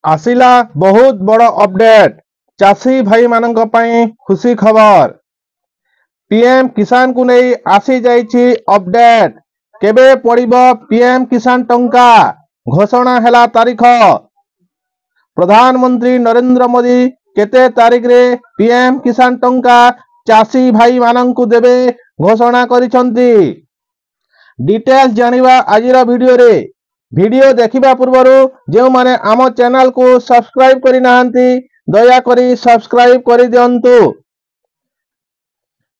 आसिला बहुत बड़ अपडेट चाषी भाई मानक पई खुशी खबर। पीएम किसान को नहीं आसी जाइछि अपडेट केबे पड़िबो पीएम किसान टंका घोषणा हैला तारीख। प्रधानमंत्री नरेंद्र मोदी केते तारीख रे पीएम किसान टंका चाषी भाई मानक को देबे घोषणा करिसंती। डिटेल्स जानिबा आजिर वीडियो रे। वीडियो देखिबा पूर्वरु जो माने आम चैनल को सब्सक्राइब करि नाहंती दया करी सब्सक्राइब करि दियंतु।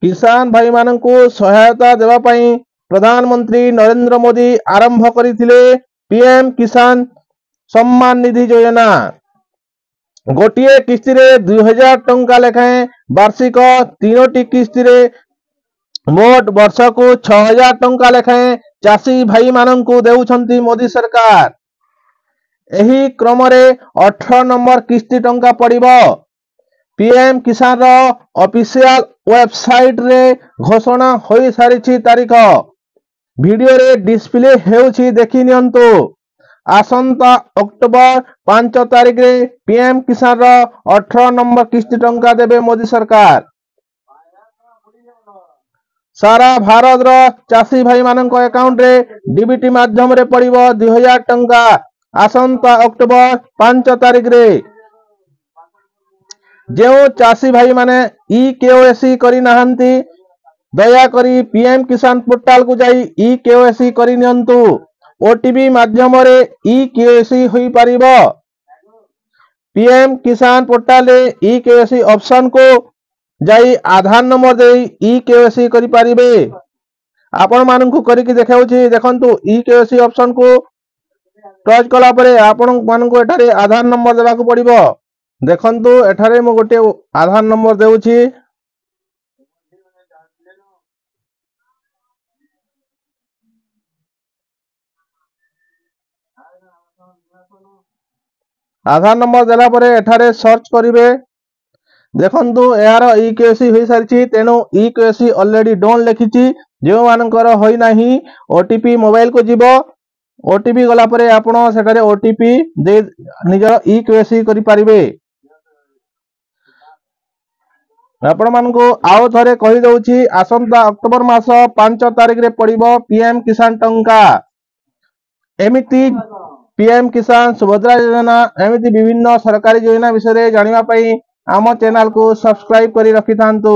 किसान भाई मानन को सहायता देवा पई प्रधानमंत्री नरेंद्र मोदी आरंभ करिथिले पीएम किसान सम्मान निधि योजना। गोटिए किस्ती रे 2000 टंका लेखाएं वार्षिक तीनोटी किस्ती रे मोट वर्ष को 6000 टंका लेखाएं चाषी भाई मानन को देउछंती मोदी सरकार। एही क्रम रे 18 नंबर किस्ती टंका पड़िबो। पीएम किसान रो ऑफिशियल वेबसाइट रे घोषणा होई सारिछि तारीख। वीडियो रे डिस्प्ले हेउछि देखि नियंतु। आसंता अक्टोबर 5 तारीख रे पीएम किसान रो 18 नंबर किस्ती टंका देबे मोदी सरकार। सारा भारत रो चाषी भाई मानक अकाउंट रे डीबीटी माध्यम रे पड़िबो 2000 टंका आसंता अक्टोबर 5 तारीख रे। जो चाषी भाई माने ई केओएसी करि नाहंती दया करी पीएम किसान पोर्टल को जाई ई केओएसी करि नियंतु। ओटीपी माध्यम रे ई केओएसी होई परिबो। पीएम किसान पोर्टल रे ई केओएसी ऑप्शन को जाई आधार नंबर दे ई केओएसी करि परिबे। आपण माननकु करिकि देखाउछि देखंतु ई केओएसी ऑप्शन को टच कला परे आपण माननकु एठारे आधार नंबर देबा को पड़िबो। देखंतु एठारे मो गोटे आधार नंबर देउछि। आधार नंबर देला परे एठारे सर्च करिवे। देखंतु यार ई केओएसी होई सारिछि तेनु ई केओएसी ऑलरेडी डोन लिखिछि। जो मानकर होई नाही ओटीपी मोबाइल को जीवो। ओटीपी गला परे आपण सेटारे ओटीपी दे निजर ई केओएसी करि परिबे। आपण मानको आउ थरे कहि दउछि आसंता अक्टोबर मास 5 तारीख रे पड़िबो पीएम किसान टंका। एमिति पीएम किसान सुभद्रा योजना एमिति विभिन्न सरकारी योजना विषय रे जानिबा पई आम चैनल को सब्सक्राइब करी रखिथांतु।